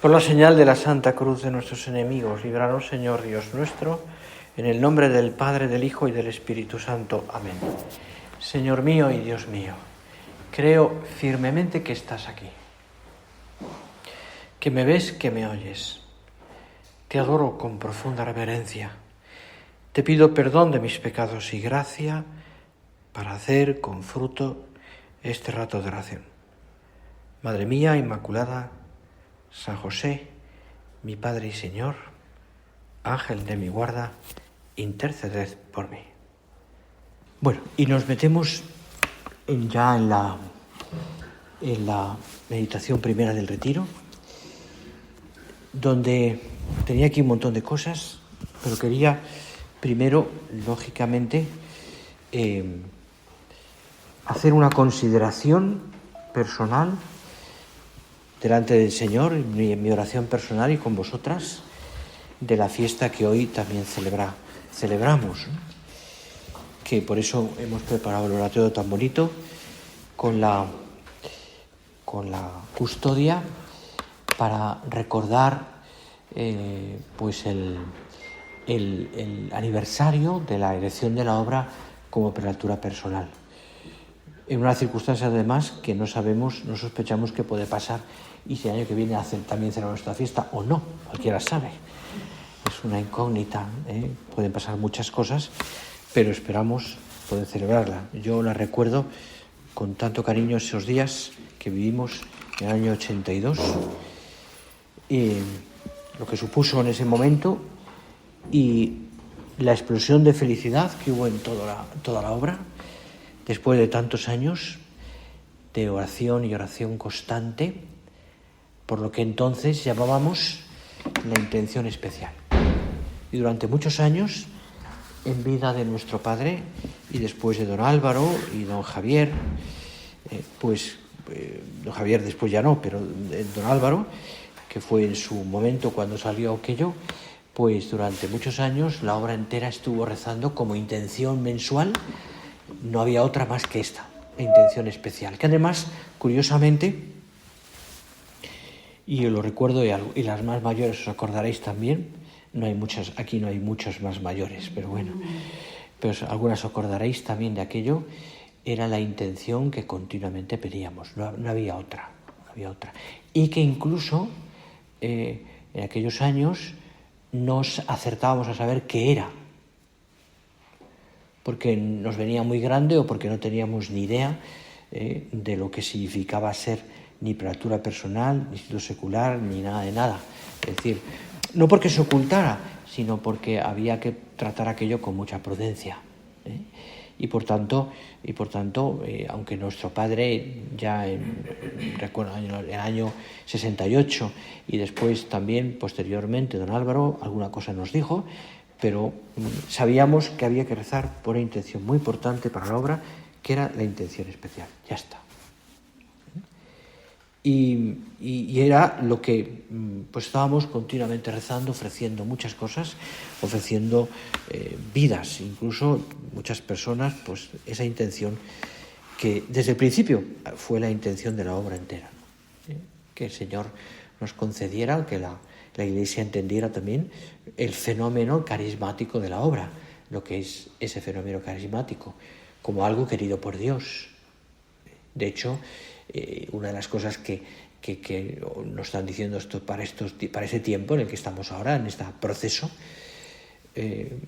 Por la señal de la Santa Cruz de nuestros enemigos, líbranos, Señor Dios nuestro, en el nombre del Padre, del Hijo y del Espíritu Santo. Amén. Señor mío y Dios mío, creo firmemente que estás aquí, que me ves, que me oyes. Te adoro con profunda reverencia. Te pido perdón de mis pecados y gracia para hacer con fruto este rato de oración. Madre mía Inmaculada, San José, mi Padre y Señor, Ángel de mi guarda, interceded por mí. Bueno, y nos metemos ya en la meditación primera del retiro, donde tenía aquí un montón de cosas, pero quería primero, lógicamente, hacer una consideración personal delante del Señor, en mi oración personal y con vosotras, de la fiesta que hoy también celebramos, ¿no? Que por eso hemos preparado el oratorio tan bonito con la custodia para recordar pues el aniversario de la elección de la obra como prelatura personal. En una circunstancia además que no sabemos, no sospechamos que puede pasar y si el año que viene también será nuestra fiesta o no, cualquiera sabe. Es una incógnita, pueden pasar muchas cosas, pero esperamos poder celebrarla. Yo la recuerdo con tanto cariño esos días que vivimos en el año 82, y lo que supuso en ese momento y la explosión de felicidad que hubo en toda la obra, después de tantos años de oración y oración constante, por lo que entonces llamábamos la intención especial. Y durante muchos años, en vida de nuestro padre y después de don Álvaro y don Javier, don Javier después ya no, pero don Álvaro, que fue en su momento cuando salió aquello, pues durante muchos años la obra entera estuvo rezando como intención mensual. No había otra más que esta, la intención especial, que además, curiosamente, y yo lo recuerdo y las más mayores os acordaréis también, aquí no hay muchos más mayores, pero bueno, pues algunas os acordaréis también de aquello, era la intención que continuamente pedíamos, no había otra. Y que incluso en aquellos años nos acertábamos a saber qué era, porque nos venía muy grande o porque no teníamos ni idea de lo que significaba ser ni prelatura personal, ni instituto secular, ni nada de nada. Es decir, no porque se ocultara, sino porque había que tratar aquello con mucha prudencia. Y por tanto, aunque nuestro padre ya recuerdo en el año 68 y después también posteriormente don Álvaro alguna cosa nos dijo, pero sabíamos que había que rezar por una intención muy importante para la obra, que era la intención especial. Ya está. Y era lo que pues estábamos continuamente rezando, ofreciendo muchas cosas, ofreciendo vidas, incluso muchas personas, pues esa intención que desde el principio fue la intención de la obra entera, ¿no? Que el Señor nos concediera, que la Iglesia entendiera también el fenómeno carismático de la obra, lo que es ese fenómeno carismático, como algo querido por Dios. De hecho, una de las cosas que nos están diciendo esto para ese tiempo en el que estamos ahora, en este proceso,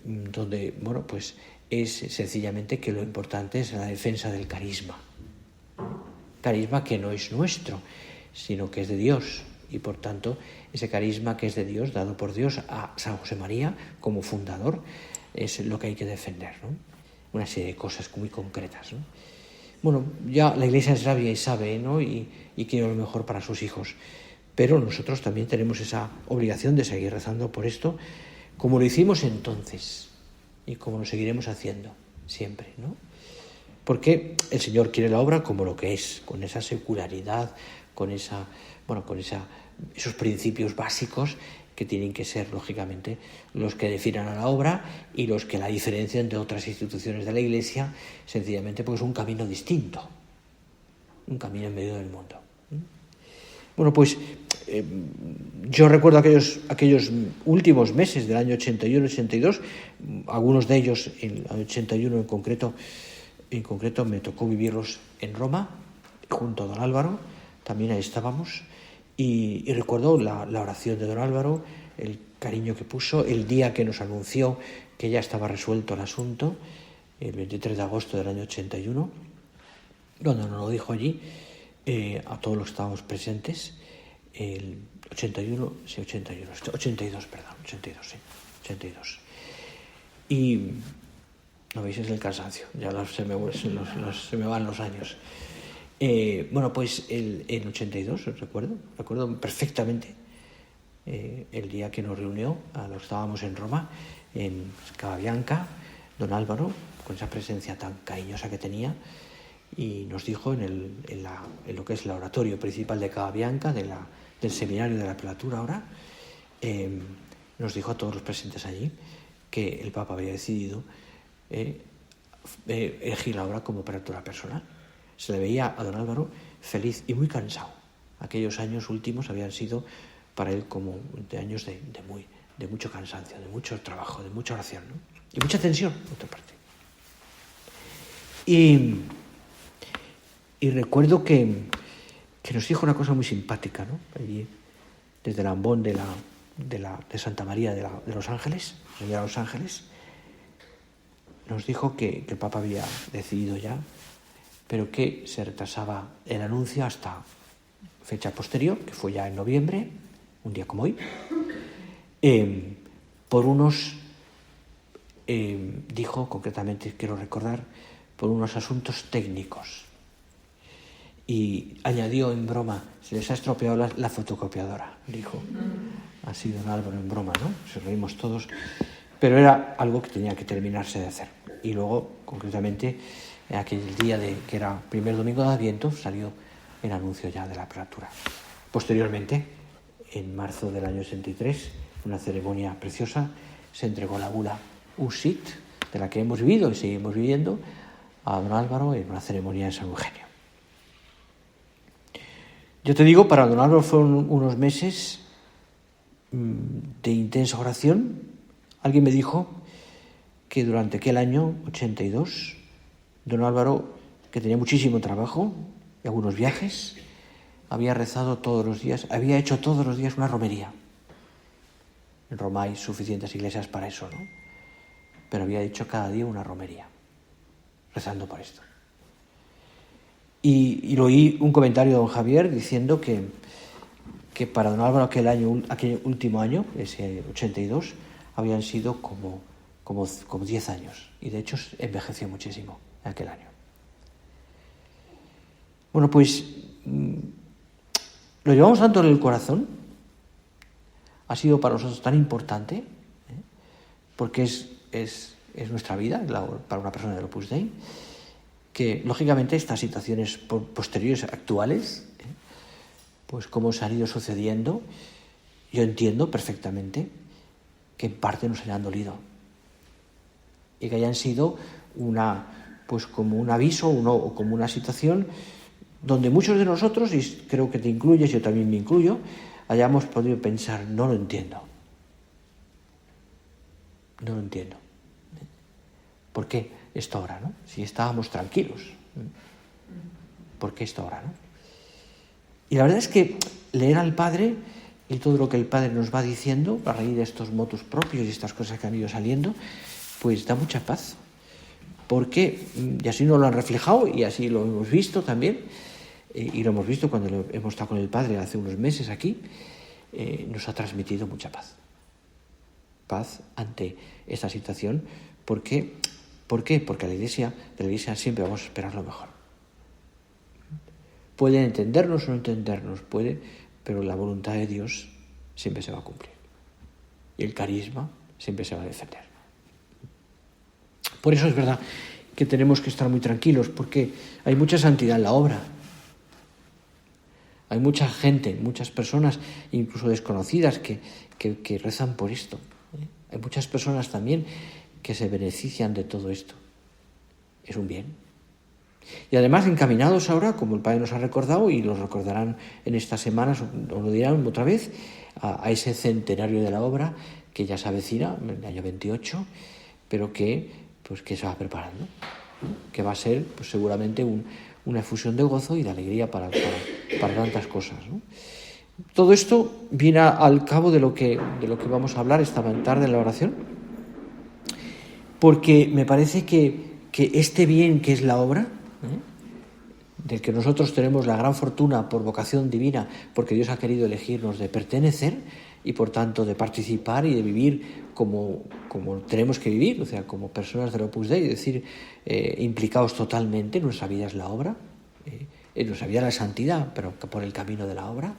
donde, bueno, pues es sencillamente que lo importante es la defensa del carisma que no es nuestro, sino que es de Dios, y por tanto ese carisma que es de Dios, dado por Dios a San José María como fundador, es lo que hay que defender, ¿no? Una serie de cosas muy concretas, ¿no? Bueno, ya la Iglesia es sabia y sabe, ¿no? Y quiere lo mejor para sus hijos. Pero nosotros también tenemos esa obligación de seguir rezando por esto, como lo hicimos entonces y como lo seguiremos haciendo siempre, ¿no? Porque el Señor quiere la obra como lo que es, con esa secularidad, con esos principios básicos que tienen que ser, lógicamente, los que definan a la obra y los que la diferencian de otras instituciones de la Iglesia, sencillamente porque es un camino distinto, un camino en medio del mundo. Bueno, pues yo recuerdo aquellos últimos meses del año 81-82, algunos de ellos, en el año 81 en concreto me tocó vivirlos en Roma, junto a don Álvaro, también ahí estábamos, y recuerdo la oración de don Álvaro, el cariño que puso, el día que nos anunció que ya estaba resuelto el asunto, el 23 de agosto del año 81, cuando nos lo dijo allí, a todos los que estábamos presentes, el 82. Y, ¿no veis? Es el cansancio, ya se me van los años. Bueno, pues el 82, recuerdo perfectamente el día que nos reunió, a los que estábamos en Roma, en Cababianca, don Álvaro, con esa presencia tan cariñosa que tenía, y nos dijo en lo que es el oratorio principal de Cababianca, del seminario de la prelatura ahora, nos dijo a todos los presentes allí que el Papa había decidido elegir la obra como prelatura personal. Se le veía a don Álvaro feliz y muy cansado. Aquellos años últimos habían sido para él como de años de mucho cansancio, de mucho trabajo, de mucha oración, ¿no? Y mucha tensión, por otra parte. Y recuerdo que nos dijo una cosa muy simpática, ¿no? Allí, desde el ambón de Santa María de Los Ángeles, de Los Ángeles, nos dijo que el Papa había decidido ya, pero que se retrasaba el anuncio hasta fecha posterior, que fue ya en noviembre, un día como hoy, por unos, dijo concretamente, quiero recordar, por unos asuntos técnicos. Y añadió en broma, se les ha estropeado la fotocopiadora, dijo. Así don Álvaro en broma, ¿no? Se reímos todos, pero era algo que tenía que terminarse de hacer. Y luego, concretamente, aquel día que era primer domingo de Adviento, salió el anuncio ya de la prelatura. Posteriormente, en marzo del año 63, una ceremonia preciosa, se entregó la bula Usit, de la que hemos vivido y seguimos viviendo, a don Álvaro en una ceremonia en San Eugenio. Yo te digo, para don Álvaro fueron unos meses de intensa oración. Alguien me dijo que durante aquel año 82, don Álvaro, que tenía muchísimo trabajo y algunos viajes, había rezado todos los días, había hecho todos los días una romería. En Roma hay suficientes iglesias para eso, ¿no? Pero había hecho cada día una romería, rezando por esto. Y lo oí un comentario de don Javier diciendo que para don Álvaro aquel último año, ese 82, habían sido como 10 años. Y de hecho envejeció muchísimo en aquel año. Bueno, pues lo llevamos tanto en el corazón, ha sido para nosotros tan importante, porque es nuestra vida para una persona del Opus Dei, que lógicamente estas situaciones posteriores, actuales, pues como se han ido sucediendo, yo entiendo perfectamente que en parte nos hayan dolido y que hayan sido como un aviso o como una situación donde muchos de nosotros, y creo que te incluyes, yo también me incluyo, hayamos podido pensar, no lo entiendo. ¿Por qué esta hora, no? Si estábamos tranquilos. ¿Por qué esta hora, no? Y la verdad es que leer al Padre y todo lo que el Padre nos va diciendo a raíz de estos motus propios y estas cosas que han ido saliendo, pues da mucha paz. Porque, y así nos lo han reflejado y así lo hemos visto también, y lo hemos visto cuando hemos estado con el Padre hace unos meses aquí, nos ha transmitido mucha paz. Paz ante esta situación. ¿Por qué? Porque de la Iglesia siempre vamos a esperar lo mejor. Pueden entendernos o no entendernos, pero la voluntad de Dios siempre se va a cumplir. Y el carisma siempre se va a defender. Por eso es verdad que tenemos que estar muy tranquilos, porque hay mucha santidad en la obra. Hay mucha gente, muchas personas, incluso desconocidas, que rezan por esto. Hay muchas personas también que se benefician de todo esto. Es un bien. Y además encaminados ahora, como el Padre nos ha recordado, y lo recordarán en estas semanas, o lo dirán otra vez, a ese centenario de la obra que ya se avecina, en el año 28, pero que se va preparando, ¿no? Que va a ser pues, seguramente una efusión de gozo y de alegría para tantas cosas, ¿no? Todo esto viene al cabo de lo que vamos a hablar esta tarde en la oración, porque me parece que este bien que es la obra, del que nosotros tenemos la gran fortuna por vocación divina, porque Dios ha querido elegirnos de pertenecer y por tanto de participar y de vivir como tenemos que vivir, o sea, como personas del Opus Dei, es decir, implicados totalmente, nuestra vida es la obra, en nuestra vida la santidad, pero por el camino de la obra.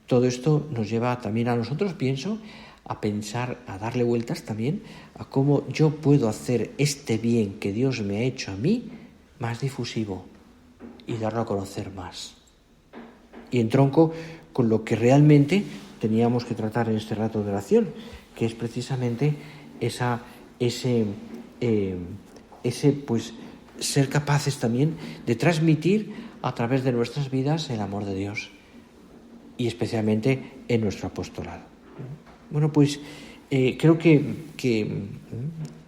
Todo esto nos lleva también a nosotros, pienso, a pensar, a darle vueltas también a cómo yo puedo hacer este bien que Dios me ha hecho a mí más difusivo y darlo a conocer más. Y entronco con lo que realmente teníamos que tratar en este rato de oración, que es precisamente ese pues ser capaces también de transmitir a través de nuestras vidas el amor de Dios y especialmente en nuestro apostolado. Bueno, pues creo que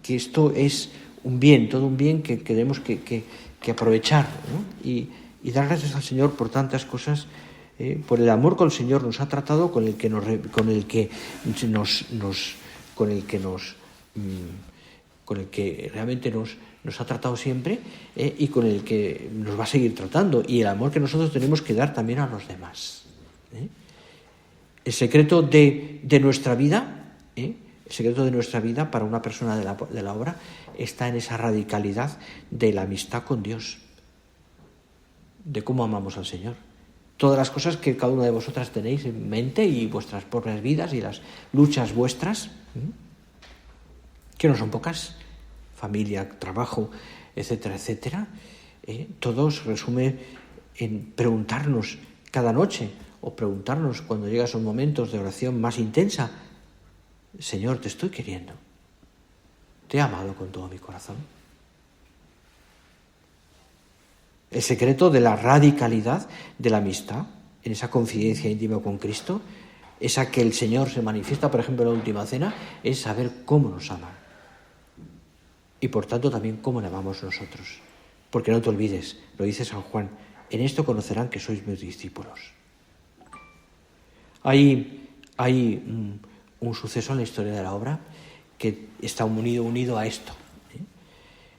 esto es un bien, todo un bien que tenemos que aprovechar, ¿no? Y dar gracias al Señor por tantas cosas, por el amor con el Señor nos ha tratado, con el que realmente nos ha tratado siempre, y con el que nos va a seguir tratando, y el amor que nosotros tenemos que dar también a los demás. El secreto de nuestra vida, el secreto de nuestra vida para una persona de la obra está en esa radicalidad de la amistad con Dios, de cómo amamos al Señor. Todas las cosas que cada una de vosotras tenéis en mente y vuestras propias vidas y las luchas vuestras, que no son pocas, familia, trabajo, etcétera, etcétera, todo se resume en preguntarnos cada noche o preguntarnos cuando llegan esos momentos de oración más intensa: Señor, te estoy queriendo, te he amado con todo mi corazón. El secreto de la radicalidad de la amistad, en esa confidencia íntima con Cristo, esa que el Señor se manifiesta, por ejemplo, en la última cena, es saber cómo nos ama. Y por tanto también cómo le amamos nosotros. Porque no te olvides, lo dice San Juan, en esto conocerán que sois mis discípulos. Hay un suceso en la historia de la obra que está unido a esto.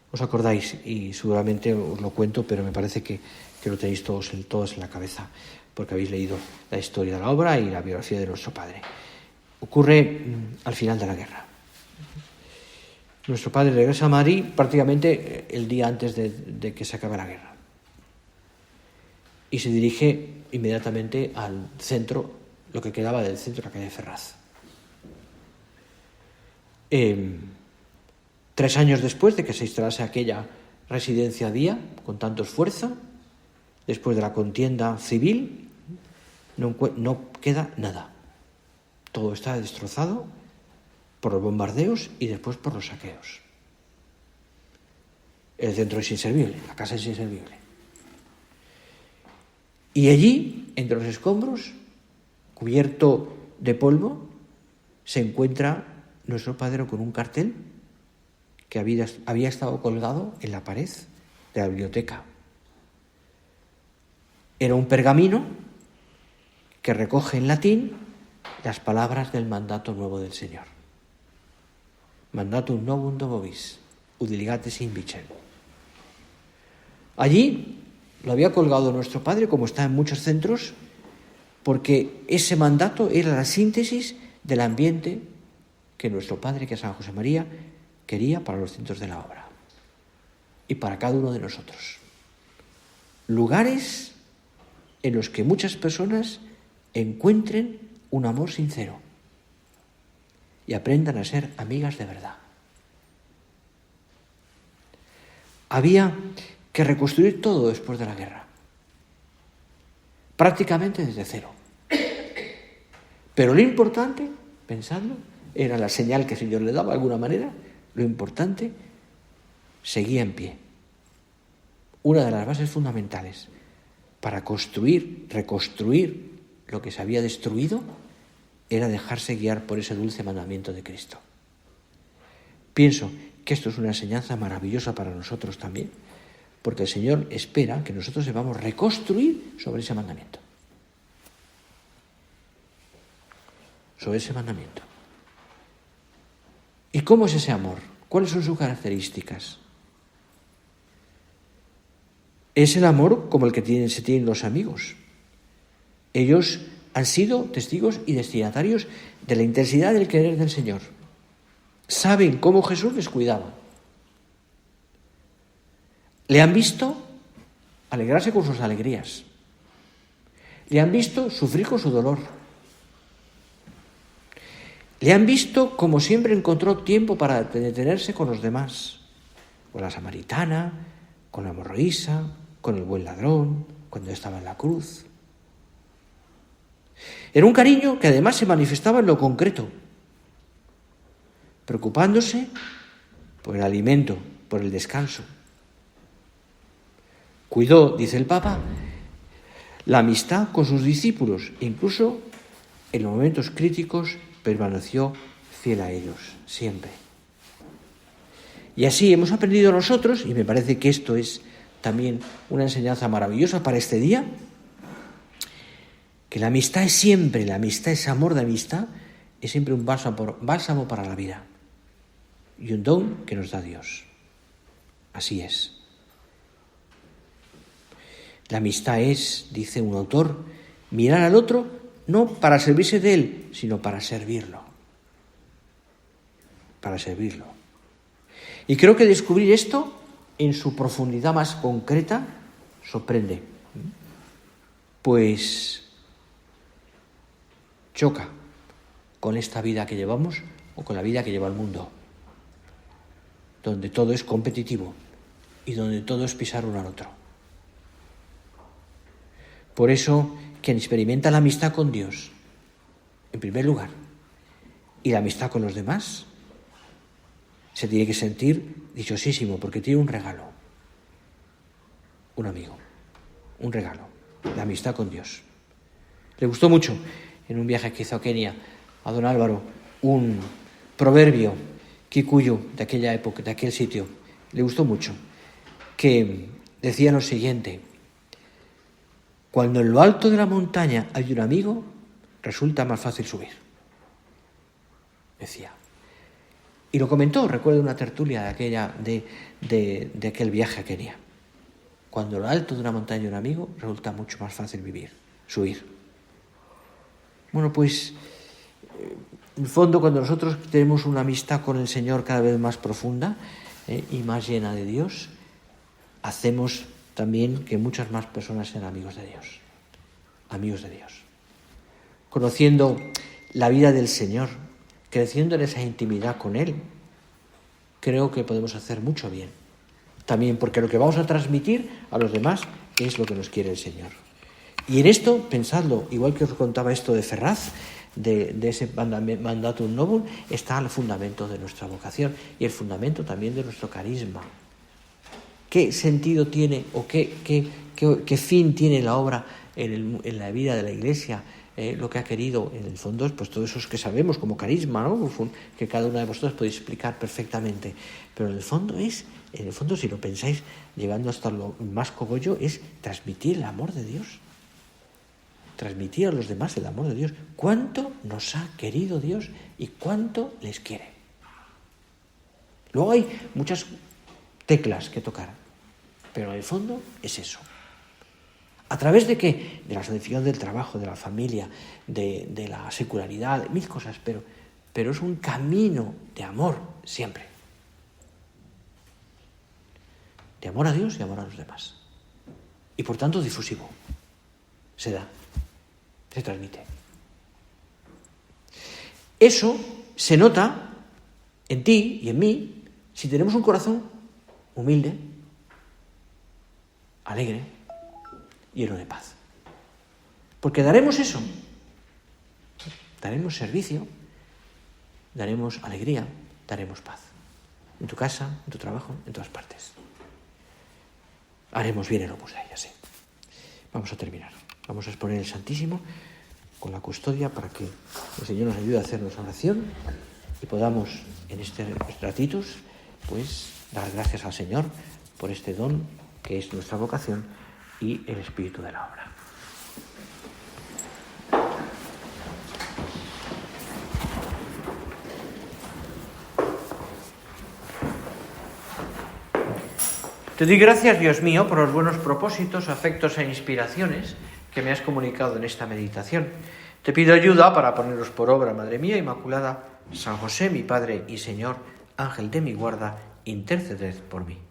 ¿Os acordáis? Y seguramente os lo cuento, pero me parece que lo tenéis todos en la cabeza, porque habéis leído la historia de la obra y la biografía de nuestro Padre. Ocurre al final de la guerra. Nuestro Padre regresa a Madrid prácticamente el día antes de que se acabe la guerra. Y se dirige inmediatamente al centro, lo que quedaba del centro, la calle Ferraz. 3 años después de que se instalase aquella residencia día, con tanto esfuerzo, después de la contienda civil, no queda nada. Todo está destrozado por los bombardeos y después por los saqueos. El centro es inservible, la casa es inservible. Y allí, entre los escombros, cubierto de polvo, se encuentra nuestro Padre con un cartel que había estado colgado en la pared de la biblioteca. Era un pergamino que recoge en latín las palabras del mandato nuevo del Señor. Mandatum novum Domovis, udiligates in vicem. Allí lo había colgado nuestro Padre, como está en muchos centros, porque ese mandato era la síntesis del ambiente que nuestro Padre, que es San José María, quería para los centros de la obra y para cada uno de nosotros. Lugares en los que muchas personas encuentren un amor sincero y aprendan a ser amigas de verdad. Había que reconstruir todo después de la guerra, prácticamente desde cero. Pero lo importante, pensadlo, era la señal que el Señor le daba de alguna manera. Lo importante seguía en pie. una de las bases fundamentales para reconstruir lo que se había destruido, era dejarse guiar por ese dulce mandamiento de Cristo. Pienso que esto es una enseñanza maravillosa para nosotros también, porque el Señor espera que nosotros debamos reconstruir sobre ese mandamiento. Sobre ese mandamiento. ¿Y cómo es ese amor? ¿Cuáles son sus características? Es el amor como el que se tienen los amigos. Ellos han sido testigos y destinatarios de la intensidad del querer del Señor. Saben cómo Jesús les cuidaba. Le han visto alegrarse con sus alegrías. Le han visto sufrir con su dolor. Le han visto como siempre encontró tiempo para detenerse con los demás. Con la samaritana, con la hemorroísa, con el buen ladrón, cuando estaba en la cruz. Era un cariño que además se manifestaba en lo concreto, preocupándose por el alimento, por el descanso. Cuidó, dice el Papa, la amistad con sus discípulos, e incluso en los momentos críticos permaneció fiel a ellos, siempre. Y así hemos aprendido nosotros, y me parece que esto es también una enseñanza maravillosa para este día, que la amistad es siempre, ese amor de amistad, es siempre un bálsamo para la vida y un don que nos da Dios. Así es. La amistad es, dice un autor, mirar al otro no para servirse de él, sino para servirlo. Para servirlo. Y creo que descubrir esto en su profundidad más concreta sorprende. Pues choca con esta vida que llevamos o con la vida que lleva el mundo, donde todo es competitivo y donde todo es pisar uno al otro. Por eso, quien experimenta la amistad con Dios, en primer lugar, y la amistad con los demás, se tiene que sentir dichosísimo, porque tiene un regalo, un amigo, un regalo, la amistad con Dios. Le gustó mucho, en un viaje que hizo a Kenia, a don Álvaro, un proverbio kikuyu de aquella época, de aquel sitio. Le gustó mucho, que decía lo siguiente: cuando en lo alto de la montaña hay un amigo, resulta más fácil subir. Decía. Y lo comentó, recuerdo una tertulia de aquel viaje a Kenia. Cuando en lo alto de una montaña hay un amigo, resulta mucho más fácil subir. Bueno, pues, en el fondo, cuando nosotros tenemos una amistad con el Señor cada vez más profunda y más llena de Dios, hacemos también que muchas más personas sean amigos de Dios. Amigos de Dios. Conociendo la vida del Señor, creciendo en esa intimidad con Él, creo que podemos hacer mucho bien. También porque lo que vamos a transmitir a los demás es lo que nos quiere el Señor. Y en esto, pensadlo, igual que os contaba esto de Ferraz, de ese mandatum novum, está el fundamento de nuestra vocación y el fundamento también de nuestro carisma. ¿Qué sentido tiene o qué fin tiene la obra en la vida de la Iglesia? Lo que ha querido, en el fondo, pues todo eso es que sabemos como carisma, ¿no? Que cada uno de vosotros podéis explicar perfectamente. Pero en el fondo, si lo pensáis, llegando hasta lo más cogollo, es transmitir el amor de Dios. Transmitir a los demás el amor de Dios. ¿Cuánto nos ha querido Dios y cuánto les quiere? Luego hay muchas teclas que tocar, pero en el fondo es eso. ¿A través de qué? De la santificación del trabajo, de la familia, de la secularidad, de mil cosas, pero es un camino de amor siempre. De amor a Dios y amor a los demás. Y por tanto difusivo. Se da, se transmite. Eso se nota en ti y en mí si tenemos un corazón humilde, alegre, lleno de paz. Porque daremos eso. Daremos servicio, daremos alegría, daremos paz. En tu casa, en tu trabajo, en todas partes. haremos bien el Opus Dei, sí. Vamos a terminar. Vamos a exponer el Santísimo con la custodia para que el Señor nos ayude a hacer nuestra oración y podamos en estos ratitos pues dar gracias al Señor por este don que es nuestra vocación y el espíritu de la obra. Te doy gracias, Dios mío, por los buenos propósitos, afectos e inspiraciones que me has comunicado en esta meditación. Te pido ayuda para ponerlos por obra, Madre mía Inmaculada. San José, mi Padre y Señor, Ángel de mi guarda, interceded por mí.